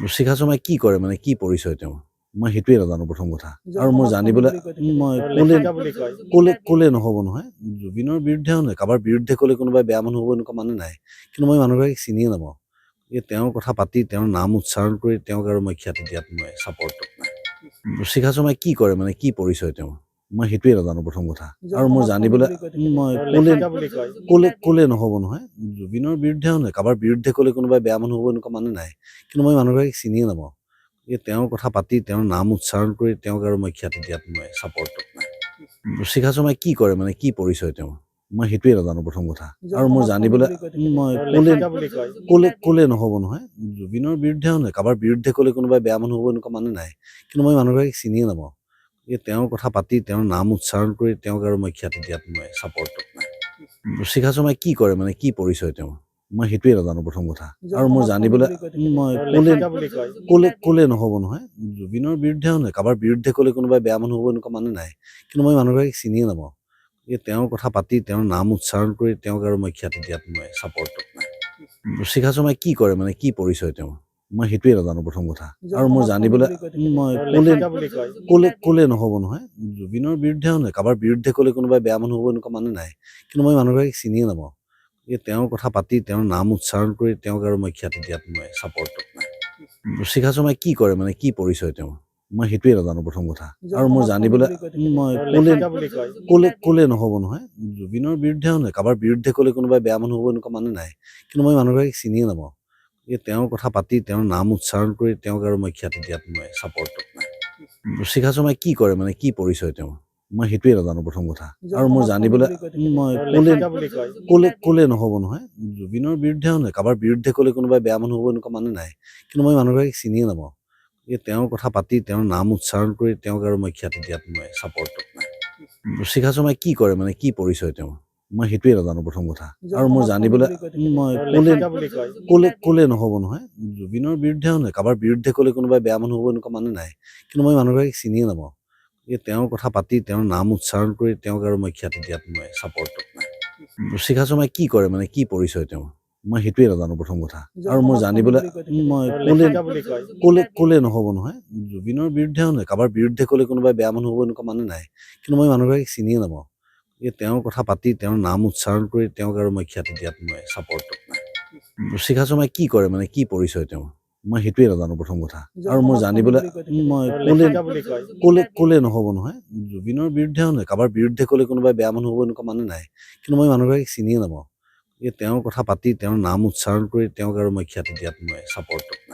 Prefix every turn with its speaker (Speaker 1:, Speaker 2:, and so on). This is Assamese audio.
Speaker 1: শিখা শৰ্মাই কি কৰে মানে কি পৰিচয় তেওঁৰ? মই সেইটোৱে নাজানো প্ৰথম কথা। আৰু মই জানিবলৈ মই ক'লে নহ'ব নহয়। জুবিনৰ বিৰুদ্ধেও নহয়, কাৰোবাৰ বিৰুদ্ধে ক'লে কোনোবাই বেয়া মানুহ হ'ব এনেকুৱা মানে নাই। কিন্তু মই মানুহগৰাকীক চিনিয়ে নাপাওঁ। তেওঁৰ কথা পাতি তেওঁৰ নাম উচ্চাৰণ কৰি তেওঁক আৰু মই খ্যাতি দিয়াত মই ছাপৰ্টত নাই। শিখা শৰ্মাই কি কৰে মানে কি পৰিচয় তেওঁৰ? মই সেইটোৱে নাজানো প্ৰথম কথা। আৰু মই জানিবলৈ মই ক'লে নহ'ব নহয়। জুবিনৰ বিৰুদ্ধেও নহয়, কাৰোবাৰ বিৰুদ্ধে ক'লে কোনোবাই বেয়া মানুহ হ'ব এনেকুৱা মানে নাই। কিন্তু মই মানুহগৰাকীক চিনিয়ে নাপাওঁ। তেওঁৰ কথা পাতি তেওঁৰ নাম উচ্চাৰণ কৰি তেওঁক আৰু মই খ্যাতি দিয়াত মই ছাপৰ্টত নাই। শিখা শৰ্মাই কি কৰে মানে কি পৰিচয় তেওঁৰ? মই সেইটোৱে নাজানো প্ৰথম কথা। আৰু মই জানিবলৈ মই ক'লে নহ'ব নহয়। জুবিনৰ বিৰুদ্ধেও নহয়, কাৰোবাৰ বিৰুদ্ধে ক'লে কোনোবাই বেয়া মানুহ হ'ব এনেকুৱা মানে নাই। কিন্তু মই মানুহগৰাকীক চিনিয়ে নাপাওঁ। তেওঁৰ কথা পাতি তেওঁৰ নাম উচ্চাৰণ কৰি তেওঁক আৰু মই খ্যাতি দিয়াত মই ছাপৰ্টত নাই। শিখা শৰ্মাই কি কৰে মানে কি পৰিচয় তেওঁৰ? মই সেইটোৱে নাজানো প্ৰথম কথা। আৰু মই জানিবলৈ মই ক'লে নহ'ব নহয়। জুবিনৰ বিৰুদ্ধেও নহয়, কাৰোবাৰ বিৰুদ্ধে ক'লে কোনোবাই বেয়া মানুহ হ'ব এনেকুৱা মানে নাই। কিন্তু মই মানুহগৰাকীক চিনিয়ে নাপাওঁ। তেওঁৰ কথা পাতি তেওঁৰ নাম উচ্চাৰণ কৰি তেওঁক আৰু মই খ্যাতি দিয়াত মই ছাপৰ্টত নাই। শিখা শৰ্মাই কি কৰে মানে কি পৰিচয় তেওঁৰ? মই সেইটোৱে নাজানো প্ৰথম কথা। আৰু মই জানিবলৈ মই ক'লে নহ'ব নহয়। জুবিনৰ বিৰুদ্ধেও নহয়, কাৰোবাৰ বিৰুদ্ধে ক'লে কোনোবাই বেয়া মানুহ হ'ব এনেকুৱা মানে নাই। কিন্তু মই মানুহগৰাকীক চিনিয়ে নাপাওঁ। তেওঁৰ কথা পাতি তেওঁৰ নাম উচ্চাৰণ কৰি তেওঁক আৰু মই খ্যাতি দিয়াত মই ছাপৰ্টত নাই। শিখা শৰ্মাই কি কৰে মানে কি পৰিচয় তেওঁৰ? মই সেইটোৱে নাজানো প্ৰথম কথা। আৰু মই জানিবলৈ মই ক'লে নহ'ব নহয়। জুবিনৰ বিৰুদ্ধেও নহয়, কাৰোবাৰ বিৰুদ্ধে ক'লে কোনোবাই বেয়া মানুহ হ'ব এনেকুৱা মানে নাই। কিন্তু মই মানুহগৰাকীক চিনিয়ে নাপাওঁ। তেওঁৰ কথা পাতি তেওঁৰ নাম উচ্চাৰণ কৰি তেওঁক আৰু মই খ্যাতি দিয়াত মই ছাপৰ্টত নাই। শিখা শৰ্মাই কি কৰে মানে কি পৰিচয় তেওঁৰ? মই সেইটোৱে নাজানো প্ৰথম কথা। আৰু মই জানিবলৈ মই ক'লে নহ'ব নহয়। জুবিনৰ বিৰুদ্ধেও নহয়, কাৰোবাৰ বিৰুদ্ধে ক'লে কোনোবাই বেয়া মানুহ হ'ব এনেকুৱা মানে নাই। কিন্তু মই মানুহগৰাকীক চিনিয়ে নাপাওঁ। তেওঁৰ কথা পাতি তেওঁৰ নাম উচ্চাৰণ কৰি তেওঁক আৰু মই খ্যাতি দিয়াত মই ছাপৰ্টত নাই। শিখা শৰ্মাই কি কৰে মানে কি পৰিচয় তেওঁৰ? মই সেইটোৱে নাজানো প্ৰথম কথা। আৰু মই জানিবলৈ মই ক'লে নহ'ব নহয়। জুবিনৰ বিৰুদ্ধেও নহয়, কাৰোবাৰ বিৰুদ্ধে ক'লে কোনোবাই বেয়া মানুহ হ'ব এনেকুৱা মানে নাই। কিন্তু মই মানুহগৰাকীক চিনিয়ে নাপাওঁ। তেওঁৰ কথা পাতি তেওঁৰ নাম উচ্চাৰণ কৰি তেওঁক আৰু মই খ্যাতি দিয়াত মই ছাপৰ্টত নাই। শিখা শৰ্মাই কি কৰে মানে কি পৰিচয় তেওঁৰ? মই সেইটোৱে নাজানো প্ৰথম কথা। আৰু মই জানিবলৈ মই ক'লে নহ'ব নহয়। জুবিনৰ বিৰুদ্ধেও নহয়, কাৰোবাৰ বিৰুদ্ধে ক'লে কোনোবাই বেয়া মানুহ হ'ব এনেকুৱা মানে নাই। কিন্তু মই মানুহগৰাকীক চিনিয়ে নাপাওঁ। তেওঁৰ কথা পাতি তেওঁৰ নাম উচ্চাৰণ কৰি তেওঁক আৰু মই খ্যাতি দিয়াত মই ছাপৰ্টত নাই। শিখা শৰ্মাই কি কৰে মানে কি পৰিচয় তেওঁৰ? মই সেইটোৱে নাজানো প্ৰথম কথা। আৰু মই জানিবলৈ মই ক'লে নহ'ব নহয়। জুবিনৰ বিৰুদ্ধেও নহয়, কাৰোবাৰ বিৰুদ্ধে ক'লে কোনোবাই বেয়া মানুহ হ'ব এনেকুৱা মানে নাই। কিন্তু মই মানুহগৰাকীক চিনিয়ে নাপাওঁ। তেওঁৰ কথা পাতি তেওঁৰ নাম উচ্চাৰণ কৰি তেওঁক আৰু মই খ্যাতি দিয়াত মই ছাপৰ্টত নাই।